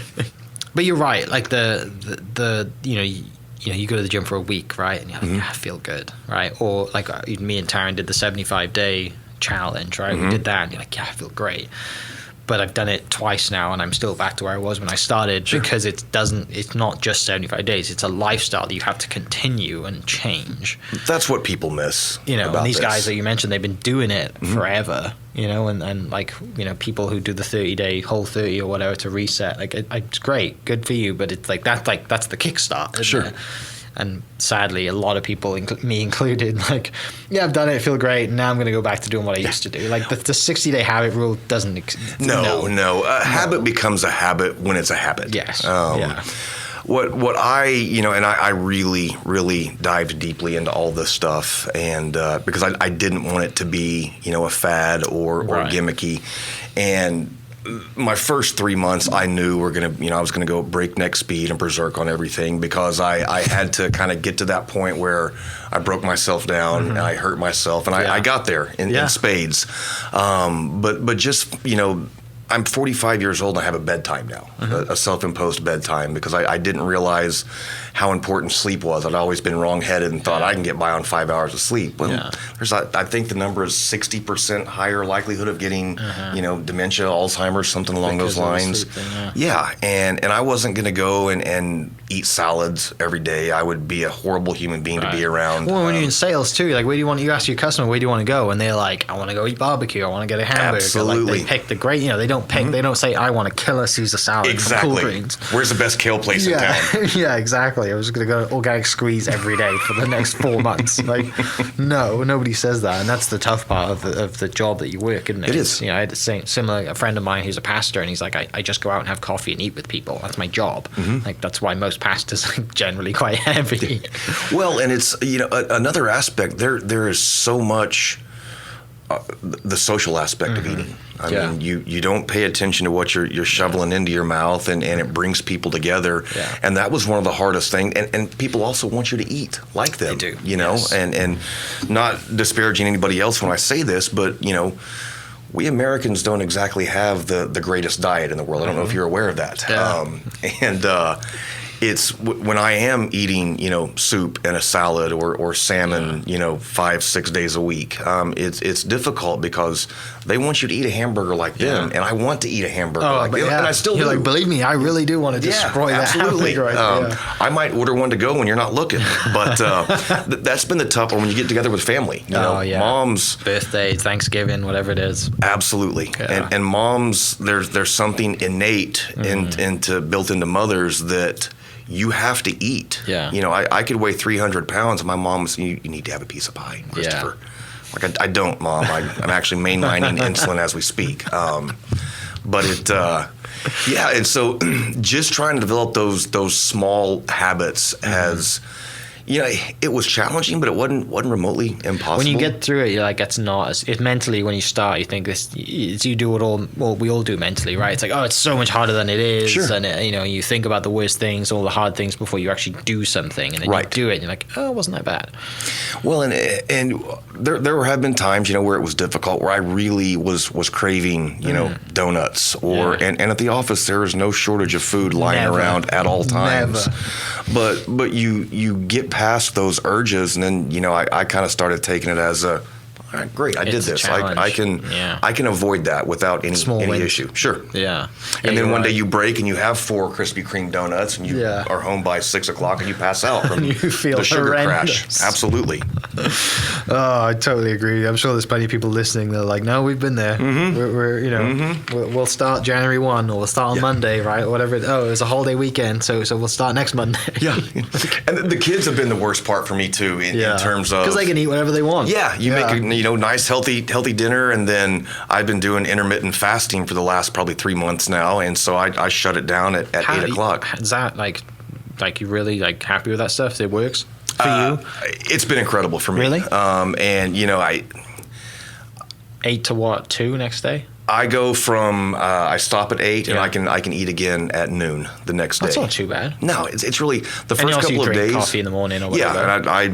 But you're right. Like the you go to the gym for a week, right? And you're like, I feel good, right? Or like me and Taryn did the 75-day challenge, right? We did that, and you're like, I feel great. But I've done it twice now, and I'm still back to where I was when I started because it's not just 75 days. It's a lifestyle that you have to continue and change. That's what people miss. And these guys that you mentioned, they've been doing it forever. And like people who do the 30-day Whole 30 or whatever to reset. Like it's great, good for you. But it's that's the kickstart. Sure. It? And sadly, a lot of people, me included, like, I've done it, I feel great, now I'm going to go back to doing what I used to do. Like, the 60-day habit rule doesn't exist. No. Habit becomes a habit when it's a habit. Yes. What I really, really dived deeply into all this stuff, and because I didn't want it to be, a fad or gimmicky. And my first 3 months, I knew I was gonna go breakneck speed and berserk on everything because I had to kind of get to that point where I broke myself down and I hurt myself, and I got there in spades. But just I'm 45 years old and I have a bedtime now, a self-imposed bedtime, because I didn't realize how important sleep was. I'd always been wrong-headed and thought I can get by on 5 hours of sleep. Well, I think the number is 60% higher likelihood of getting, dementia, Alzheimer's, something along those lines. And I wasn't going to go and eat salads every day. I would be a horrible human being to be around. Well, when you're in sales too, like, you ask your customer, where do you want to go? And they're like, I want to go eat barbecue. I want to get a hamburger. Absolutely. Like, they pick the great, they don't pick, they don't say, I want a killer Caesar salad. Exactly. Cool greens. Where's the best kale place in town? Yeah, exactly. I was going to go organic squeeze every day for the next 4 months. Like, no, nobody says that. And that's the tough part of the job that you work, isn't it? It is. I had the same, similar, a friend of mine who's a pastor, and he's like, I just go out and have coffee and eat with people. That's my job. Like, that's why most pastors are generally quite heavy. Well, and it's, another aspect, there is so much the social aspect of eating. I mean, you don't pay attention to what you're shoveling into your mouth, and it brings people together. Yeah. And that was one of the hardest things. And people also want you to eat like them. They do. Yes. And not disparaging anybody else when I say this, but, we Americans don't exactly have the greatest diet in the world. I don't know if you're aware of that. Yeah. it's when I am eating, soup and a salad or salmon, 5-6 days a week. It's difficult because they want you to eat a hamburger like them, and I want to eat a hamburger like them, and I still do. Like, believe me, I really do want to destroy that hamburger right there. I might order one to go when you're not looking, but that's been the tough one when you get together with family. Mom's birthday, Thanksgiving, whatever it is. Absolutely, and moms, there's something innate into built into mothers that you have to eat. Yeah. I could weigh 300 pounds, and my mom was, you need to have a piece of pie, Christopher. Yeah. Like, I don't, Mom. I'm actually mainlining insulin as we speak. But it, and so just trying to develop those small habits has, it was challenging, but it wasn't remotely impossible. When you get through it, you're like, it's not. It's mentally, when you start, you think you do it all. Well, we all do mentally, right? It's like, oh, it's so much harder than it is. Sure. And you think about the worst things, all the hard things before you actually do something, and then you do it, and you're like, oh, it wasn't that bad. Well, and there have been times, where it was difficult, where I really was craving, donuts, and at the office there is no shortage of food lying around at all times. Never. But you get past those urges, and then I kind of started taking it as a, all right, great, I did this. I can avoid that without any issue. Sure. Yeah. And then one day you break and you have 4 Krispy Kreme donuts, and you are home by 6 o'clock and you pass out from you feel the sugar horrendous. crash. Absolutely. Oh, I totally agree. I'm sure there's plenty of people listening that are like, no, we've been there. We'll start January 1, or we'll start on Monday, right? Or whatever. It's a holiday weekend, so we'll start next Monday. Yeah. And the kids have been the worst part for me too, in terms of, because they can eat whatever they want. Yeah, you make a nice healthy dinner, and then I've been doing intermittent fasting for the last probably 3 months now, and so I shut it down at 8 o'clock. Is that like you really happy with that stuff? It works for you? It's been incredible for me. Really? And I 8 to what? 2 next day? I go from I stop at 8 and I can eat again at noon the next day. That's not too bad. No, it's really the and first couple of days. Coffee in the morning or whatever.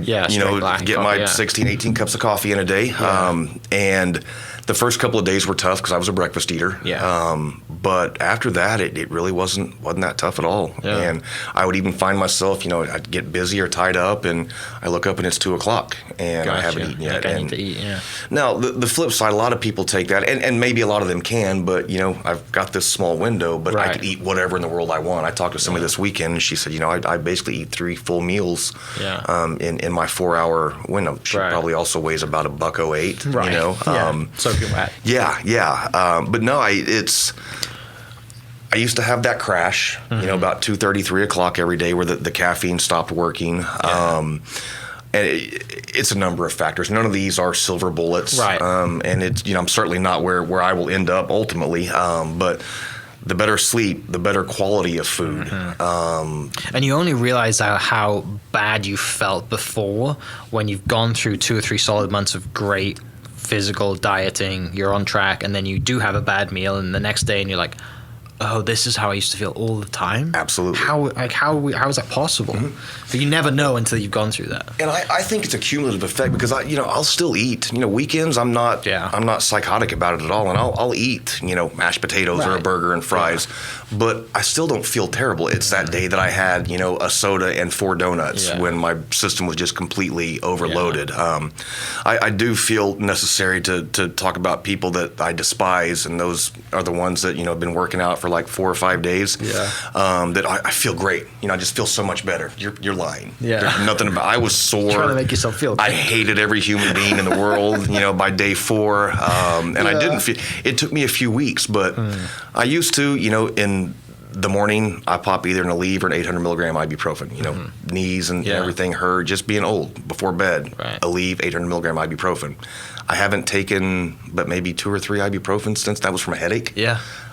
Yeah, and I get my 16, 18 cups of coffee in a day. Yeah. And the first couple of days were tough because I was a breakfast eater. Yeah. But after that, it really wasn't that tough at all. Yeah. And I would even find myself, I'd get busy or tied up, and I look up and it's 2 o'clock, and I haven't eaten yet. I need to eat. Yeah. Now the flip side, a lot of people take that, and maybe a lot of them can, but I've got this small window, but I could eat whatever in the world I want. I talked to somebody this weekend, and she said, I basically eat 3 full meals. In my 4-hour window. She probably also weighs about $108. Right. Soaking wet. Yeah. But no, I used to have that crash, about 2:30, 3 o'clock every day, where the caffeine stopped working. Yeah. And it's a number of factors. None of these are silver bullets. Right. And it's, I'm certainly not where I will end up ultimately. But the better sleep, the better quality of food. And you only realize how bad you felt before when you've gone through 2 or 3 solid months of great physical dieting, you're on track, and then you do have a bad meal, and the next day and you're like, oh, this is how I used to feel all the time? Absolutely. How is that possible? But you never know until you've gone through that. And I think it's a cumulative effect, because I'll still eat. Weekends I'm not psychotic about it at all, and I'll eat mashed potatoes or a burger and fries, but I still don't feel terrible. It's that day that I had a soda and 4 donuts when my system was just completely overloaded. I do feel necessary to talk about people that I despise, and those are the ones that have been working out for like 4 or 5 days. That I feel great. I just feel so much better. You're lying. There's nothing about. I was sore. Trying to make yourself feel good. I hated every human being in the world. By day 4, and I didn't feel. It took me a few weeks, but I used to. In the morning, I pop either an Aleve or an 800 milligram ibuprofen. Knees and everything hurt. Just being old. Before bed, Aleve, 800 milligram ibuprofen. I haven't taken but maybe 2 or 3 ibuprofen since. That was from a headache.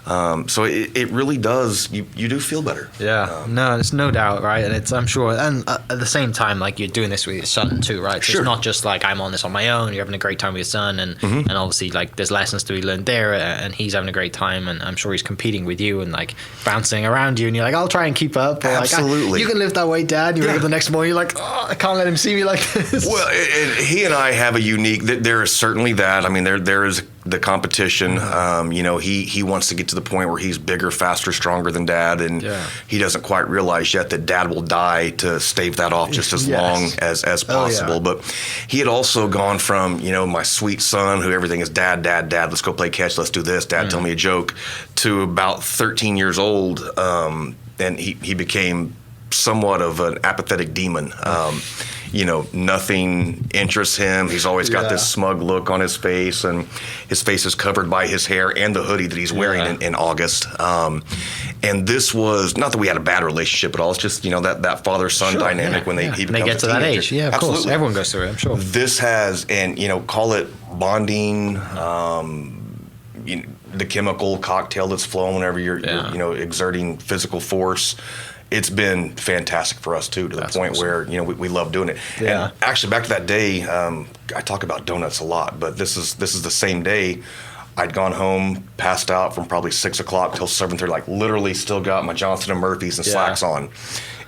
So it really does. You do feel better. No, it's no doubt, right? And I'm sure, and at the same time, like, you're doing this with your son too, right? So it's not just like I'm on this on my own. You're having a great time with your son, and obviously, like, there's lessons to be learned there, and he's having a great time, and I'm sure he's competing with you and like bouncing around you, and you're like, I'll try and keep up. Or, absolutely. Like, you can lift that weight, Dad. You wake up the next morning, you're like, oh, I can't let him see me like this. Well, and he and I have a unique. There is certainly that. I mean, there is the competition. He wants to get to the point where he's bigger, faster, stronger than Dad, and he doesn't quite realize yet that Dad will die to stave that off just as long as possible. But he had also gone from, my sweet son, who everything is Dad, let's go play catch, let's do this, Dad, tell me a joke, to about 13 years old, and he became somewhat of an apathetic demon. Nothing interests him. He's always got this smug look on his face, and his face is covered by his hair and the hoodie that he's wearing in August. And this was, not that we had a bad relationship at all, it's just, that father-son dynamic when he becomes they get to that age. Yeah, of course. Everyone goes through it, I'm sure. This has, and, call it bonding, the chemical cocktail that's flowing whenever you're exerting physical force. It's been fantastic for us, too, to the point where, we love doing it. Yeah. And actually, back to that day, I talk about donuts a lot, but this is the same day. I'd gone home, passed out from probably 6 o'clock till 7:30, like literally still got my Johnson & Murphys and slacks on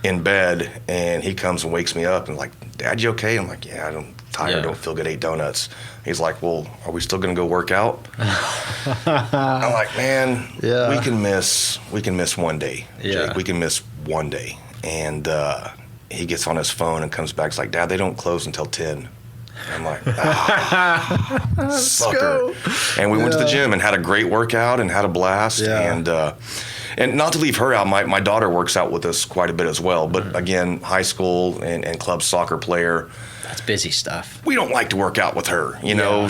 in bed, and he comes and wakes me up and like, Dad, you okay? I'm like, yeah, I'm tired, don't feel good, ate donuts. He's like, well, are we still going to go work out? I'm like, man, we can miss one day, Jake. We can miss one day. And he gets on his phone and comes back. He's like, Dad, they don't close until 10. I'm like, sucker. Go. And we went to the gym and had a great workout and had a blast. And not to leave her out, my daughter works out with us quite a bit as well. But again, high school and club soccer player. That's busy stuff. We don't like to work out with her.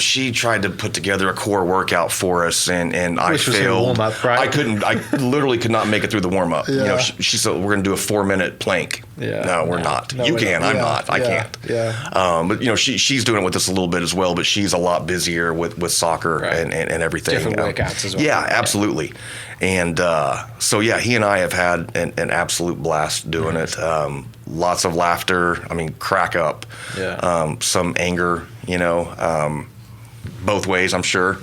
She tried to put together a core workout for us, and I failed. Warm-up, right? I literally could not make it through the warm-up. She said, we're going to do a 4-minute plank. No, we're not. No, you can. I'm not. I can't. But, she's doing it with us a little bit as well, but she's a lot busier with soccer and everything. Different workouts as well. Yeah, absolutely. And so, he and I have had an absolute blast doing it. Lots of laughter. I mean, crack up. Some anger, both ways, I'm sure.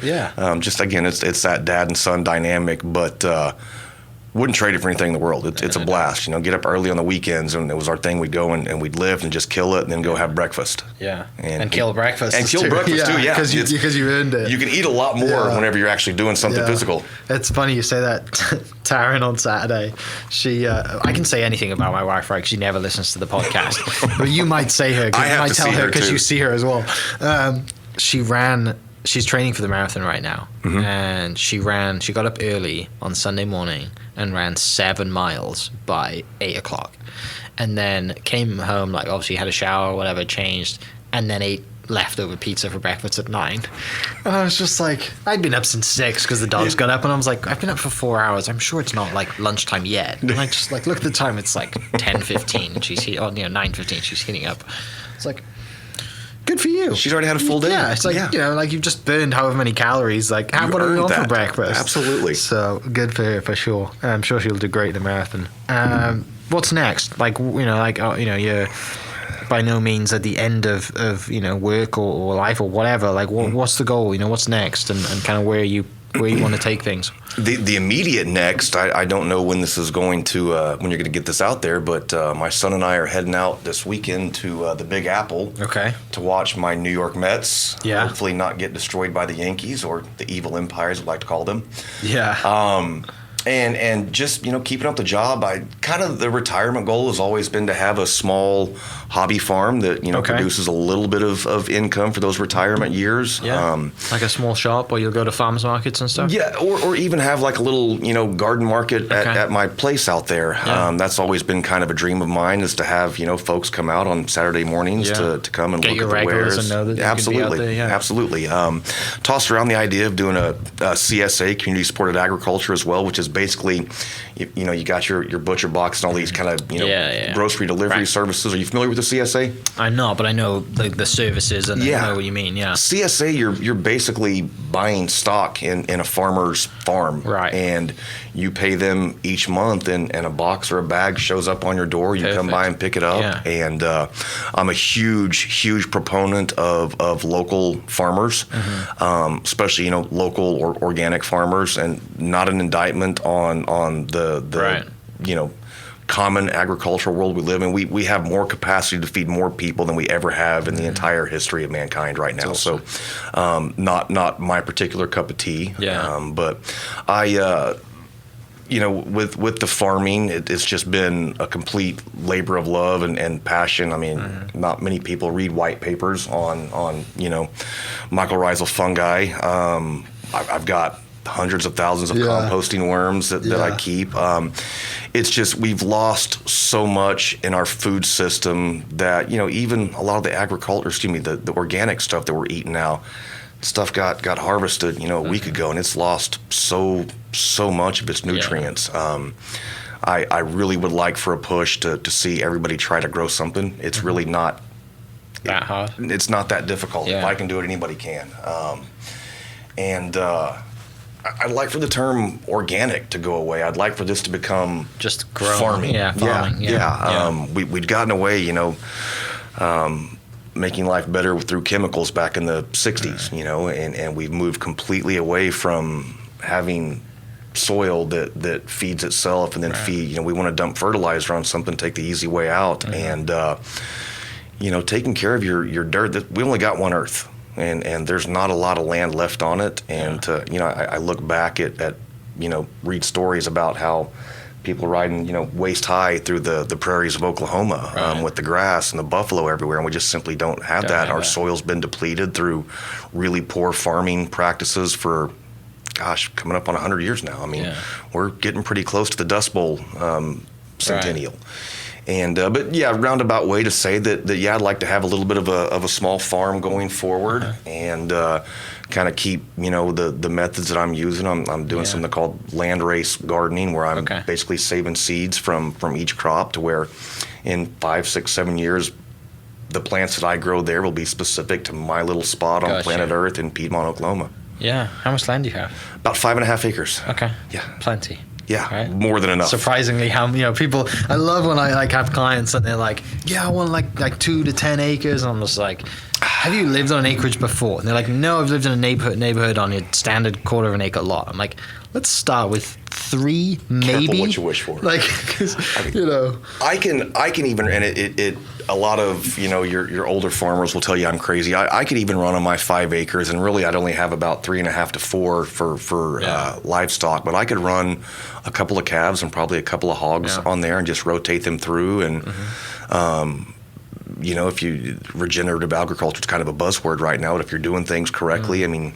Just, again, it's that dad and son dynamic, but wouldn't trade it for anything in the world. It's a blast. Get up early on the weekends, and it was our thing. We'd go and we'd lift and just kill it, and then go have breakfast. And kill breakfast. And kill breakfast too. Yeah, because you earned it. You can eat a lot more whenever you're actually doing something physical. It's funny you say that. Taryn on Saturday, she I can say anything about my wife, right? Because she never listens to the podcast. But you might say her. You might tell her because you see her as well. She's training for the marathon right now, and she got up early on Sunday morning and ran 7 miles by 8 o'clock, and then came home, like obviously had a shower or whatever, changed, and then ate leftover pizza for breakfast at 9. And I was just like, I'd been up since 6 because the dogs got up, and I was like, I've been up for 4 hours. I'm sure it's not like lunchtime yet. And I just like look at the time, it's like 10:15. She's 9:15. She's heating up. It's like, good for you. She's already had a full day. Yeah, it's like, like you've just burned however many calories. Like, what are we on for breakfast? Absolutely. So, good for her, for sure. I'm sure she'll do great in the marathon. What's next? You're by no means at the end of work or life or whatever. Like, what's the goal? What's next? And kind of where you want to take things? The immediate next, I don't know when this is going to, when you're going to get this out there, but my son and I are heading out this weekend to the Big Apple to watch my New York Mets. Hopefully not get destroyed by the Yankees, or the evil empires, I'd like to call them. And just, keeping up the job. The retirement goal has always been to have a small hobby farm that, produces a little bit of income for those retirement years. Like a small shop where you'll go to farmers markets and stuff? Yeah, or even have like a little, garden market at my place out there. That's always been kind of a dream of mine, is to have, folks come out on Saturday mornings to come and get look at the wares. And know that Absolutely. Absolutely. Tossed around the idea of doing a CSA, community supported agriculture as well, which is basically, you got your butcher box and all these kind of, grocery delivery services. Are you familiar with the CSA? I'm not, but I know the services, and I know what you mean. CSA, you're basically buying stock in a farmer's farm. And you pay them each month, and a box or a bag shows up on your door. You come by and pick it up. And I'm a huge proponent of local farmers, especially, local or organic farmers, and not an indictment on the common agricultural world we live in, we have more capacity to feed more people than we ever have in the entire history of mankind right now. Awesome. So, not my particular cup of tea. Yeah. But I, with the farming, it's just been a complete labor of love and passion. I mean, not many people read white papers on mycorrhizal fungi. I've got hundreds of thousands of composting worms that I keep. It's just we've lost so much in our food system that even a lot of the organic stuff that we're eating now, stuff got harvested a week ago, and it's lost so much of its nutrients. I really would like for a push to see everybody try to grow something. It's really not that hard. It's not that difficult. Yeah. If I can do it, anybody can. I'd like for the term organic to go away. I'd like for this to become just growing. Farming. Farming. We'd gotten away, making life better through chemicals back in the 60s, and we've moved completely away from having soil that feeds itself and then feed. We want to dump fertilizer on something, take the easy way out, and taking care of your dirt. We only got one Earth. And there's not a lot of land left on it. And, I look back at read stories about how people riding, waist high through the prairies of Oklahoma with the grass and the buffalo everywhere. And we just simply don't have that. Our soil's been depleted through really poor farming practices for, coming up on 100 years now. I mean, we're getting pretty close to the Dust Bowl centennial. And but roundabout way to say that I'd like to have a little bit of a small farm going forward, and kind of keep the methods that I'm using. I'm doing something called land race gardening, where I'm basically saving seeds from each crop, to where in 5, 6, 7 years, the plants that I grow there will be specific to my little spot on planet Earth in Piedmont, Oklahoma. Yeah. How much land do you have? About 5.5 acres. Okay. Yeah. Plenty. Yeah, more than enough. Surprisingly, how people. I love when I have clients and they're like, "Yeah, I want like 2 to 10 acres." And I'm just like, "Have you lived on an acreage before?" And they're like, "No, I've lived in a neighborhood on a standard quarter of an acre lot." I'm like, "Let's start with 3, maybe." Careful what you wish for. Like, because I can even, and it a lot of your older farmers will tell you I'm crazy. I could even run on my 5 acres, and really I'd only have about 3.5 to 4 for livestock, but I could run a couple of calves and probably a couple of hogs on there and just rotate them through. And if you regenerative agriculture is kind of a buzzword right now, but if you're doing things correctly, I mean,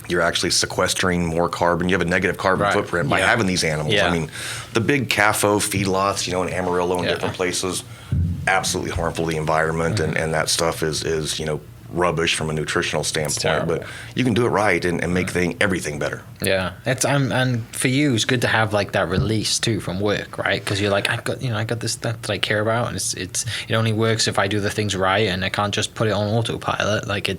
you're actually sequestering more carbon. You have a negative carbon footprint by having these animals. I mean, the big CAFO feedlots, in Amarillo and different places, absolutely harmful to the environment, and that stuff is rubbish from a nutritional standpoint. But you can do it right and make everything better. Yeah, and for you, it's good to have like that release too from work, right? Because you're like, I got this that I care about, and it only works if I do the things right, and I can't just put it on autopilot. Like you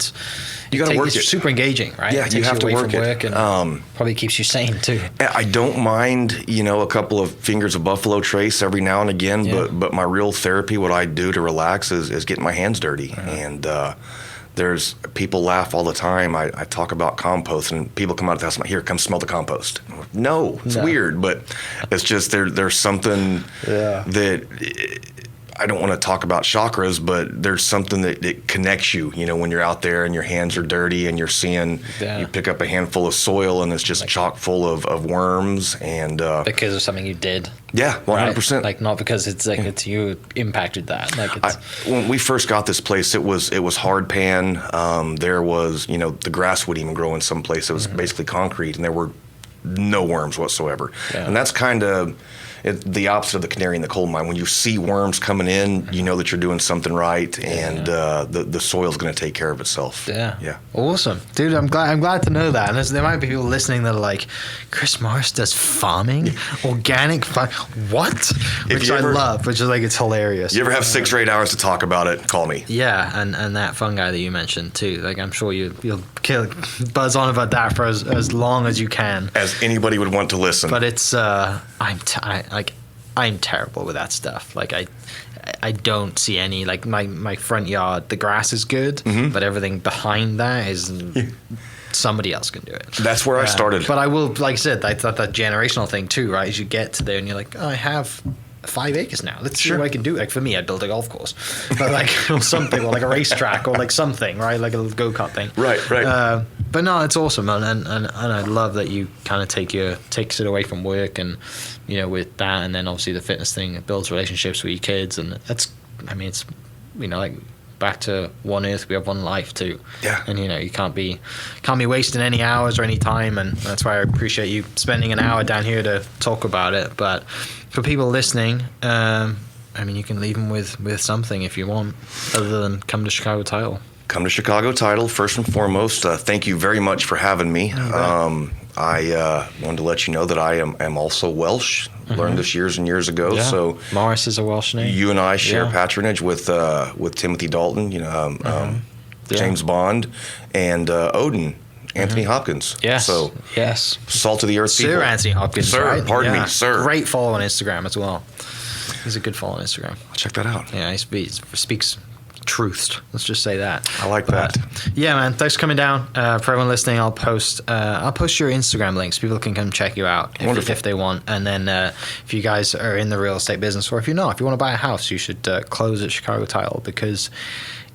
got to work it. It's super engaging, right? Yeah, you have to work it. And probably keeps you sane too. I don't mind, a couple of fingers of buffalo trace every now and again, but my real therapy, what I do to relax, is getting my hands dirty. And there's people laugh all the time. I talk about compost, and people come out of the house and here, come smell the compost. No, it's weird, but it's just there's something that I don't want to talk about chakras, but there's something that connects you, when you're out there and your hands are dirty and you're seeing, you pick up a handful of soil and it's just chock full of worms. And because of something you did. Yeah, 100%. Right? Like, not because it's like it's you impacted that. Like when we first got this place, it was hard pan. There was, the grass wouldn't even grow in some place. It was basically concrete, and there were no worms whatsoever. Yeah. And that's kind of the opposite of the canary in the coal mine. When you see worms coming in, you know that you're doing something right, and the soil's going to take care of itself. Yeah. Awesome, dude. I'm glad to know that. And there might be people listening that are like, Chris Morris does farming, organic farming. What? Which I love. Which is like, it's hilarious. You ever have 6 or 8 hours to talk about it? Call me. Yeah, and that fungi that you mentioned too. Like, I'm sure you'll buzz on about that for as long as you can. As anybody would want to listen. But it's I'm terrible with that stuff. Like I don't see any, like my front yard, the grass is good, but everything behind that is somebody else can do it. That's where I started. But I will, like I said, I thought that generational thing too, right? As you get to there and you're like, oh, I have 5 acres now. Let's see what I can do. Like for me, I'd build a golf course, but like or something, or like a racetrack, or like something, right? Like a little go-kart thing. Right. But no, it's awesome, and I love that you kind of takes it away from work, and with that, and then obviously the fitness thing, it builds relationships with your kids, and it's like back to one earth, we have one life too. Yeah. And you can't be wasting any hours or any time, and that's why I appreciate you spending an hour down here to talk about it. But for people listening, you can leave them with something if you want, other than come to Chicago Title. Come to Chicago Title, first and foremost. Thank you very much for having me. I wanted to let you know that I am also Welsh. Learned this years and years ago. Yeah. So Morris is a Welsh name. You and I share patronage with Timothy Dalton, James Bond, and Odin, Anthony Hopkins. Yes. So yes, salt of the earth people. Sir Anthony Hopkins. Sir, right? pardon me, sir. Great follow on Instagram as well. He's a good follow on Instagram. I'll check that out. Yeah, he speaks truths. Let's just say that. I like that. Yeah, man. Thanks for coming down. For everyone listening, I'll post your Instagram links. People can come check you out if they want. And then if you guys are in the real estate business, or if you're not, if you want to buy a house, you should close at Chicago Title, because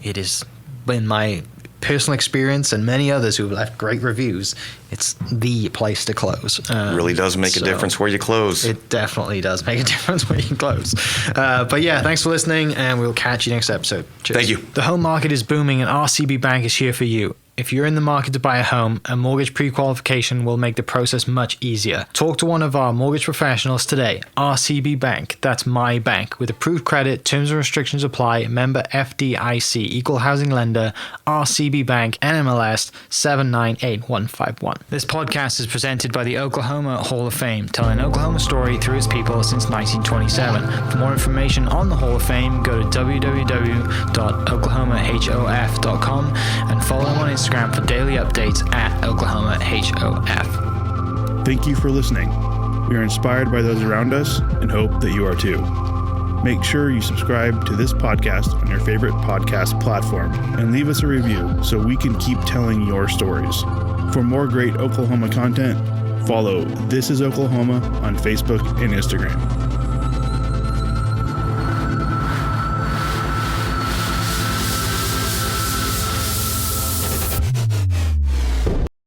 it has been my personal experience, and many others who have left great reviews, it's the place to close. It really does make a difference where you close. It definitely does make a difference where you close. But yeah, thanks for listening, and we'll catch you next episode. Cheers. Thank you. The home market is booming, and RCB Bank is here for you. If you're in the market to buy a home, a mortgage pre-qualification will make the process much easier. Talk to one of our mortgage professionals today. RCB Bank, that's my bank. With approved credit, terms and restrictions apply. Member FDIC, equal housing lender, RCB Bank, NMLS 798151. This podcast is presented by the Oklahoma Hall of Fame, telling Oklahoma story through its people since 1927. For more information on the Hall of Fame, go to www.oklahomahof.com and follow them on Instagram for daily updates at OklahomaHOF. Thank you for listening. We are inspired by those around us and hope that you are too. Make sure you subscribe to this podcast on your favorite podcast platform and leave us a review so we can keep telling your stories. For more great Oklahoma content, follow This Is Oklahoma on Facebook and Instagram.